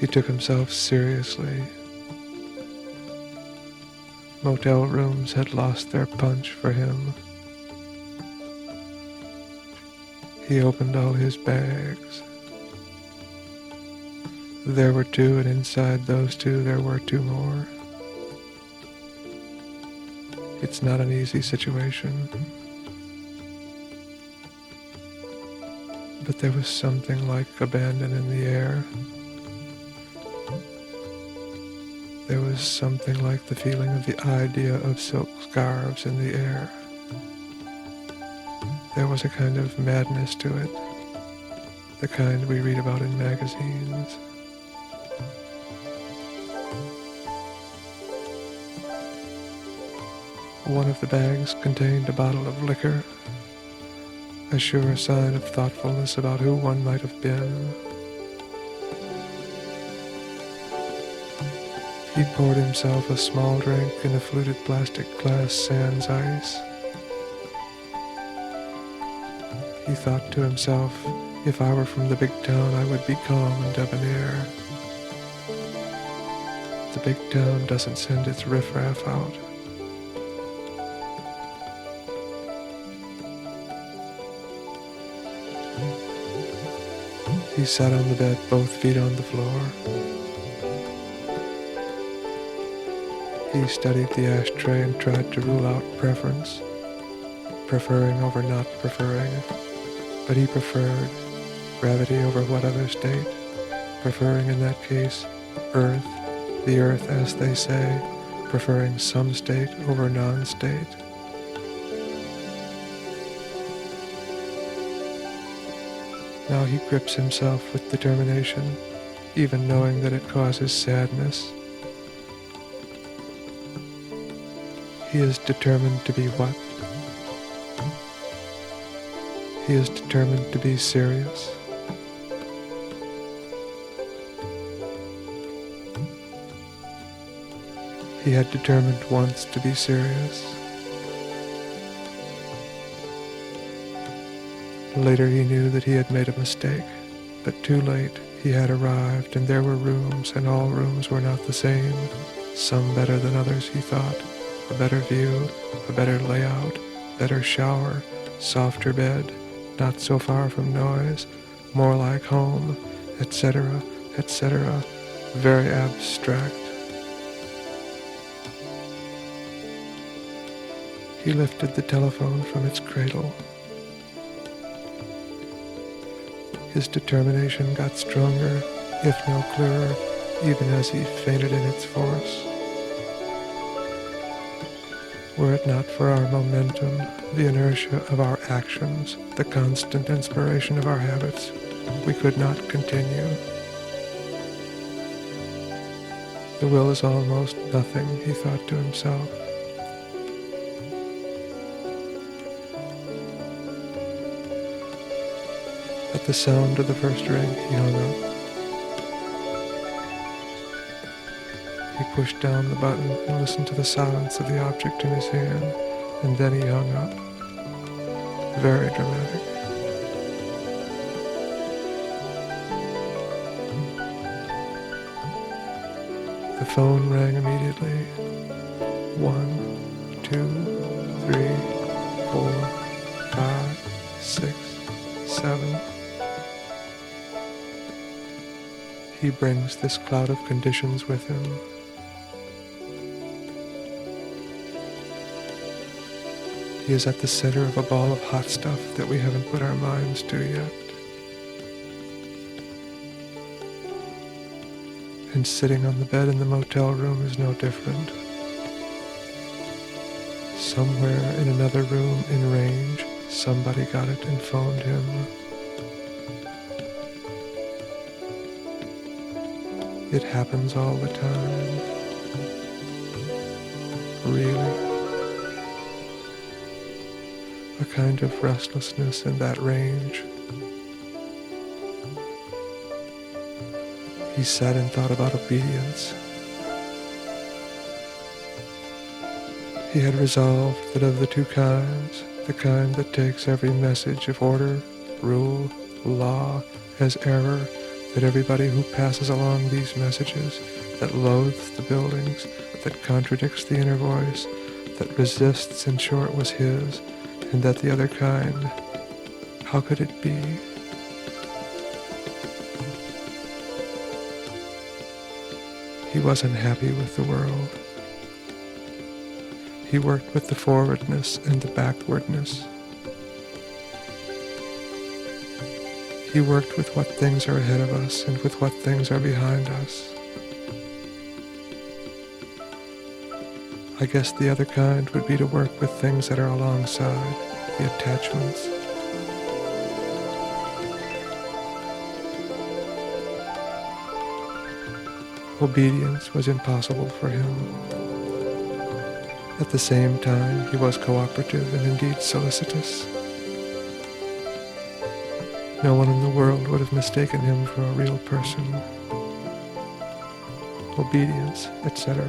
He took himself seriously. Motel rooms had lost their punch for him. He opened all his bags. There were two, and inside those two there were two more. It's not an easy situation. But there was something like abandon in the air. There was something like the feeling of the idea of silk scarves in the air. There was a kind of madness to it, the kind we read about in magazines. One of the bags contained a bottle of liquor, a sure sign of thoughtfulness about who one might have been. He poured himself a small drink in a fluted plastic glass sans ice. He thought to himself, if I were from the big town, I would be calm and debonair. The big town doesn't send its riffraff out. He sat on the bed, both feet on the floor. He studied the ashtray and tried to rule out preference, preferring over not preferring. But he preferred gravity over what other state, preferring in that case earth, the earth as they say, preferring some state over non-state. Now he grips himself with determination, even knowing that it causes sadness. He is determined to be what? He is determined to be serious. He had determined once to be serious. Later he knew that he had made a mistake, but too late he had arrived, and there were rooms, and all rooms were not the same. Some better than others, he thought. A better view, a better layout, better shower, softer bed, not so far from noise, more like home, etc., etc., very abstract. He lifted the telephone from its cradle. His determination got stronger, if no clearer, even as he fainted in its force. Were it not for our momentum, the inertia of our actions, the constant inspiration of our habits, we could not continue. The will is almost nothing, he thought to himself. At the sound of the first ring, he hung up. He pushed down the button and listened to the silence of the object in his hand, and then he hung up. Very dramatic. The phone rang immediately. 1, 2, 3, 4, 5, 6, 7. He brings this cloud of conditions with him. He is at the center of a ball of hot stuff that we haven't put our minds to yet. And sitting on the bed in the motel room is no different. Somewhere in another room in range, somebody got it and phoned him. It happens all the time. Really. A kind of restlessness in that range. He sat and thought about obedience. He had resolved that of the two kinds, the kind that takes every message of order, rule, law as error, that everybody who passes along these messages, that loathes the buildings, that contradicts the inner voice, that resists, in short, was his, and that the other kind, how could it be? He wasn't happy with the world. He worked with the forwardness and the backwardness. He worked with what things are ahead of us and with what things are behind us. I guess the other kind would be to work with things that are alongside, the attachments. Obedience was impossible for him. At the same time, he was cooperative and indeed solicitous. No one in the world would have mistaken him for a real person. Obedience, etc.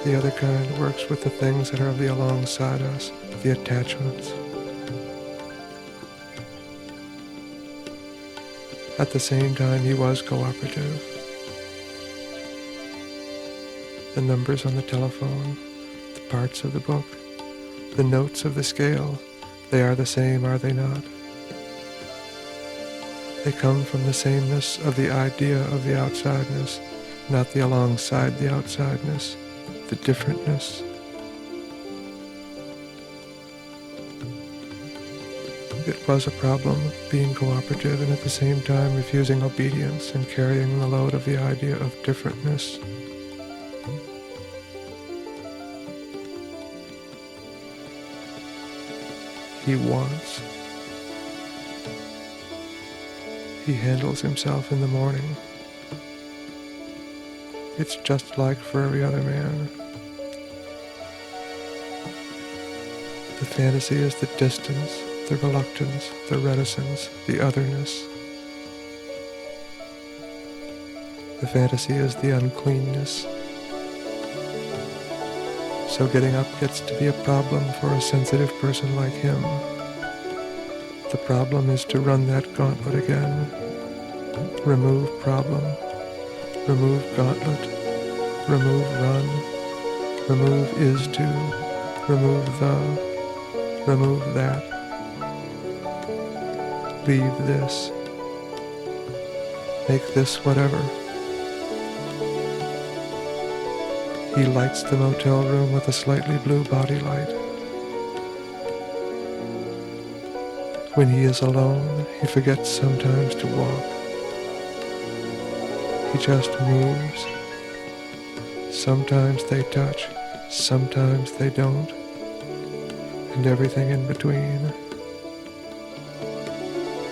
The other kind works with the things that are of the alongside us, the attachments. At the same time, he was cooperative. The numbers on the telephone, the parts of the book, the notes of the scale, they are the same, are they not? They come from the sameness of the idea of the outsideness, not the alongside the outsideness, the differentness. It was a problem being cooperative and at the same time refusing obedience and carrying the load of the idea of differentness. He wants. He handles himself in the morning. It's just like for every other man. The fantasy is the distance, the reluctance, the reticence, the otherness. The fantasy is the uncleanness. So getting up gets to be a problem for a sensitive person like him. The problem is to run that gauntlet again. Remove problem. Remove gauntlet. Remove run. Remove is to. Remove the. Remove that. Leave this. Make this whatever. He lights the motel room with a slightly blue body light. When he is alone, he forgets sometimes to walk. He just moves. Sometimes they touch, sometimes they don't, and everything in between.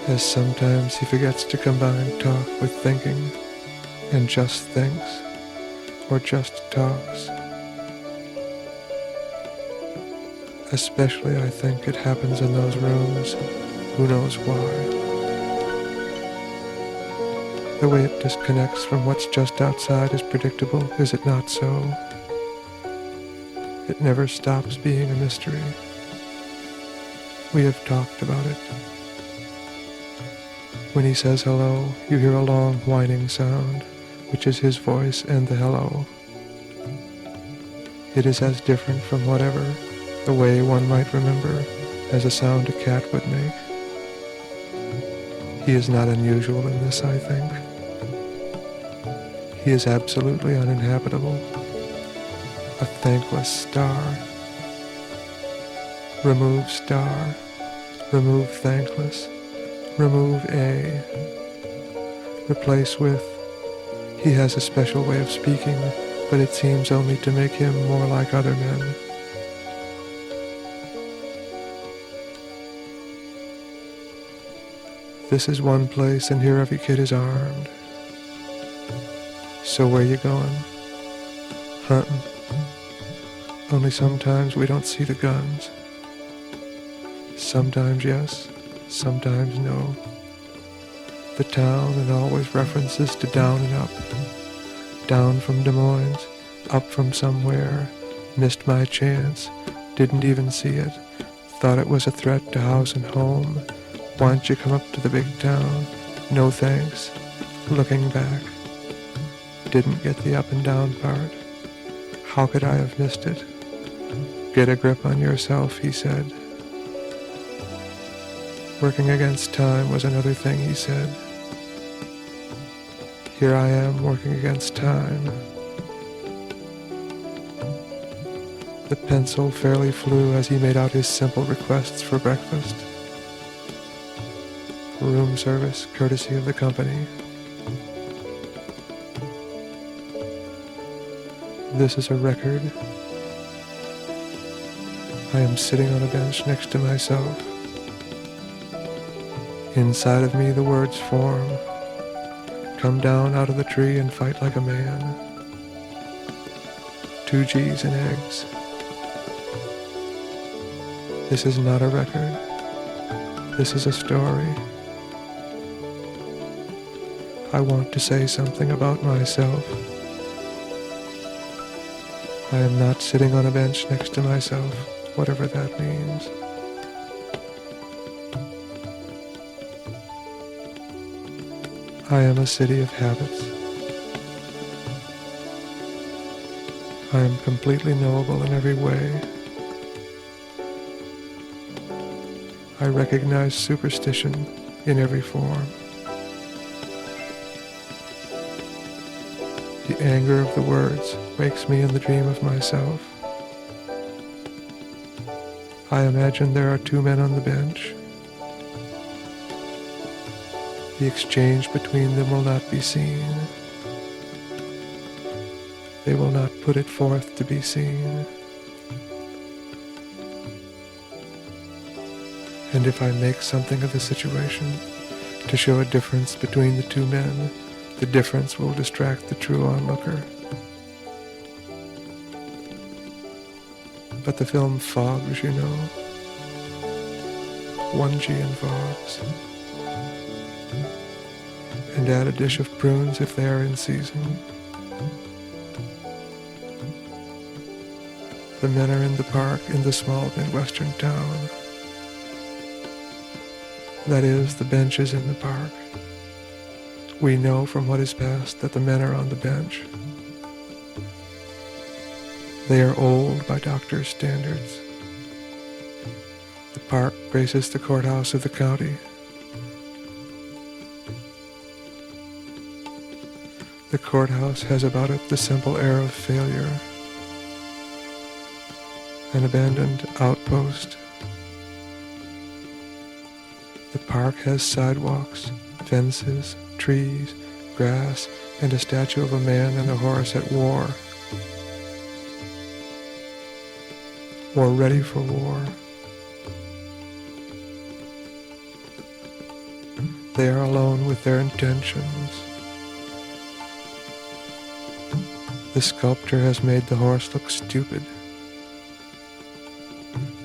As sometimes he forgets to combine talk with thinking, and just thinks, or just talks. Especially, I think, it happens in those rooms. Who knows why? The way it disconnects from what's just outside is predictable, is it not so? It never stops being a mystery. We have talked about it. When he says hello, you hear a long whining sound, which is his voice and the hello. It is as different from whatever, the way one might remember, as a sound a cat would make. He is not unusual in this, I think. He is absolutely uninhabitable, a thankless star. Remove star, remove thankless, remove a, replace with. He has a special way of speaking, but it seems only to make him more like other men. This is one place, and here every kid is armed. So where you going? Hunting. Only sometimes we don't see the guns. Sometimes yes, sometimes no. The town and always references to down and up. Down from Des Moines, up from somewhere, missed my chance, didn't even see it, Thought it was a threat to house and home. Why don't you come up to the big town? No thanks. Looking back. Didn't get the up and down part. How could I have missed it? Get a grip on yourself, he said. Working against time was another thing he said. Here I am working against time. The pencil fairly flew as he made out his simple requests for breakfast. Room service, courtesy of the company. This is a record. I am sitting on a bench next to myself. Inside of me the words form. Come down out of the tree and fight like a man. 2 G's and eggs. This is not a record. This is a story. I want to say something about myself. I am not sitting on a bench next to myself, whatever that means. I am a city of habits. I am completely knowable in every way. I recognize superstition in every form. The anger of the words wakes me in the dream of myself. I imagine there are 2 men on the bench. The exchange between them will not be seen. They will not put it forth to be seen. And if I make something of the situation to show a difference between the 2 men, the difference will distract the true onlooker. But the film fogs, you know. 1 G in fogs. And add a dish of prunes if they are in season. The men are in the park in the small Midwestern town. That is, the bench is in the park. We know from what is past that the men are on the bench. They are old by doctor's standards. The park graces the courthouse of the county. The courthouse has about it the simple air of failure. An abandoned outpost. The park has sidewalks, fences, trees, grass, and a statue of a man and a horse at war. Or ready for war. They are alone with their intentions. The sculptor has made the horse look stupid.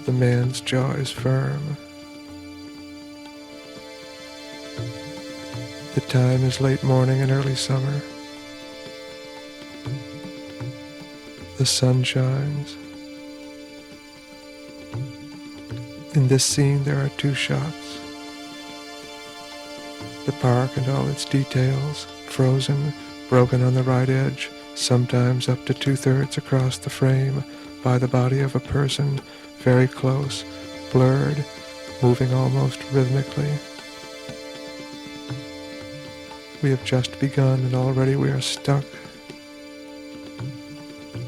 The man's jaw is firm. The time is late morning and early summer. The sun shines. In this scene there are 2 shots. The park and all its details, frozen, broken on the right edge, sometimes up to 2/3 across the frame, by the body of a person, very close, blurred, moving almost rhythmically. We have just begun and already we are stuck,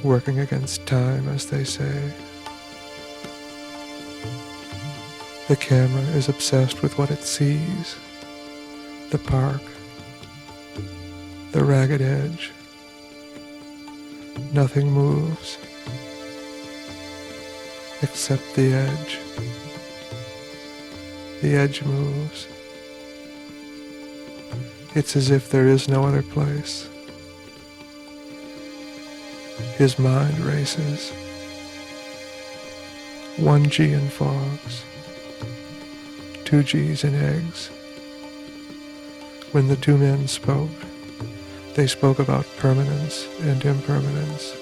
working against time, as they say. The camera is obsessed with what it sees. The park, the ragged edge. Nothing moves except the edge. The edge moves. It's as if there is no other place. His mind races. 1 G in fogs. 2 G's in eggs. When the 2 men spoke, they spoke about permanence and impermanence.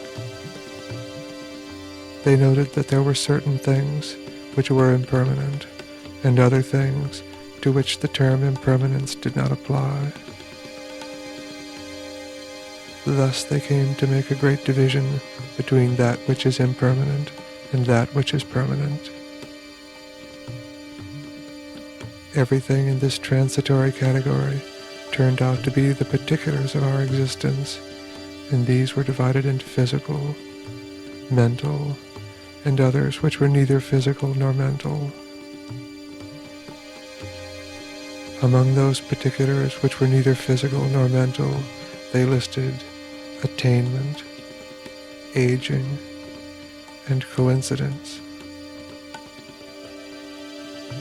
They noted that there were certain things which were impermanent, and other things to which the term impermanence did not apply. Thus they came to make a great division between that which is impermanent and that which is permanent. Everything in this transitory category turned out to be the particulars of our existence, and these were divided into physical, mental, and others which were neither physical nor mental. Among those particulars which were neither physical nor mental, they listed attainment, aging, and coincidence.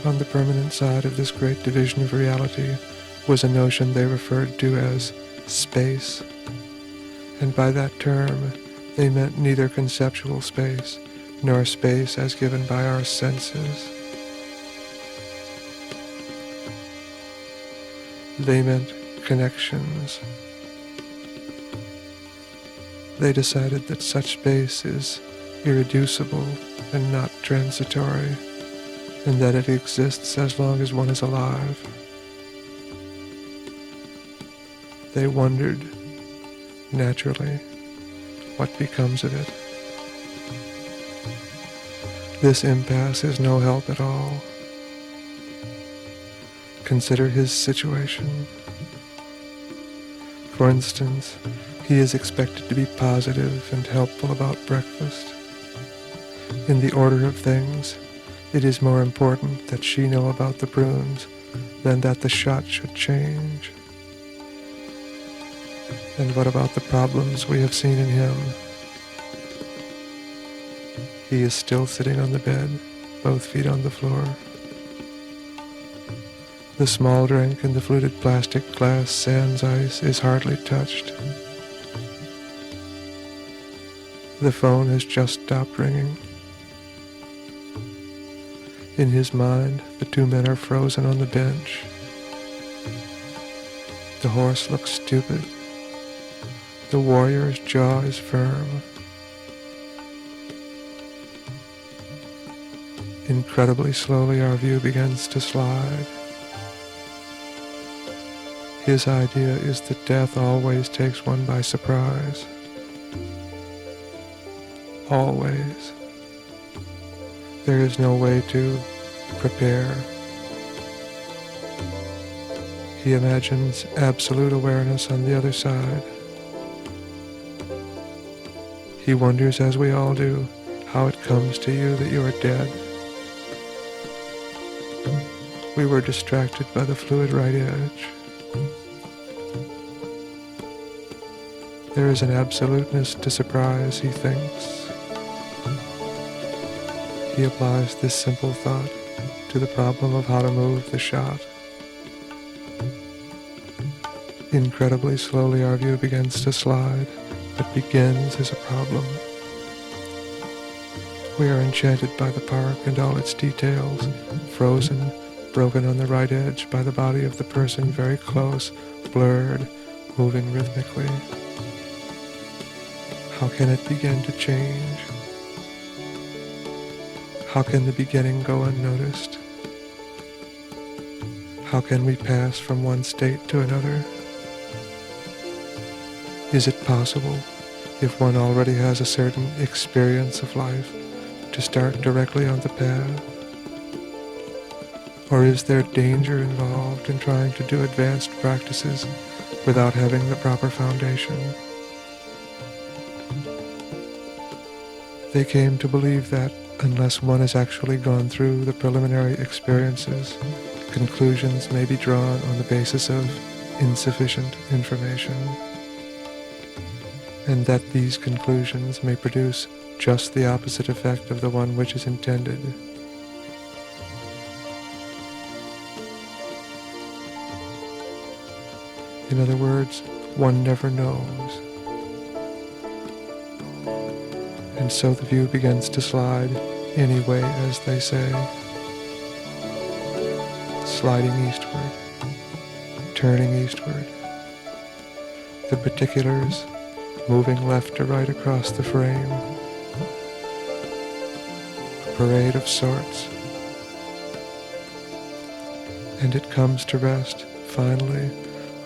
On the permanent side of this great division of reality was a notion they referred to as space, and by that term they meant neither conceptual space nor space as given by our senses. They meant connections. They decided that such space is irreducible and not transitory, and that it exists as long as one is alive. They wondered, naturally, what becomes of it. This impasse is no help at all. Consider his situation. For instance, he is expected to be positive and helpful about breakfast. In the order of things, it is more important that she know about the prunes than that the shot should change. And what about the problems we have seen in him? He is still sitting on the bed, both feet on the floor. The small drink in the fluted plastic glass sans ice is hardly touched. The phone has just stopped ringing. In his mind, the two men are frozen on the bench. The horse looks stupid. The warrior's jaw is firm. Incredibly slowly our view begins to slide. His idea is that death always takes one by surprise. Always. There is no way to prepare. He imagines absolute awareness on the other side. He wonders, as we all do, how it comes to you that you are dead. We were distracted by the fluid right edge. There is an absoluteness to surprise, he thinks. He applies this simple thought to the problem of how to move the shot. Incredibly slowly our view begins to slide, but begins as a problem. We are enchanted by the park and all its details, frozen, broken on the right edge by the body of the person very close, blurred, moving rhythmically. How can it begin to change? How can the beginning go unnoticed? How can we pass from one state to another? Is it possible, if one already has a certain experience of life, to start directly on the path? Or is there danger involved in trying to do advanced practices without having the proper foundation? They came to believe that unless one has actually gone through the preliminary experiences, conclusions may be drawn on the basis of insufficient information, and that these conclusions may produce just the opposite effect of the one which is intended. In other words, one never knows. And so the view begins to slide anyway, as they say, sliding eastward, turning eastward, the particulars moving left to right across the frame, a parade of sorts and it comes to rest, finally,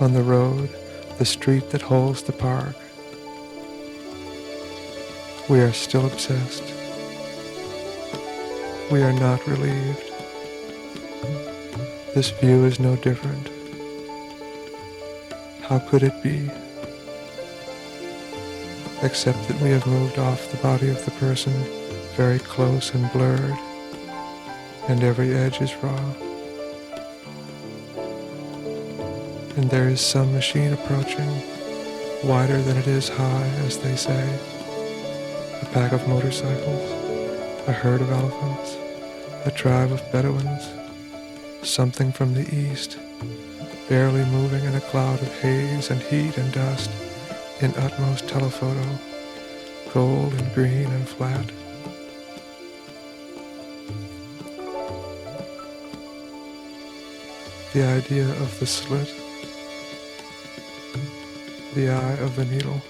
on the road, the street that holds the park. We are still obsessed. We are not relieved. This view is no different. How could it be? Except that we have moved off the body of the person, very close and blurred, and every edge is raw. And there is some machine approaching, wider than it is high, as they say. A pack of motorcycles, a herd of elephants, a tribe of Bedouins, something from the east, barely moving in a cloud of haze and heat and dust, in utmost telephoto, gold and green and flat. The idea of the slit, the eye of the needle.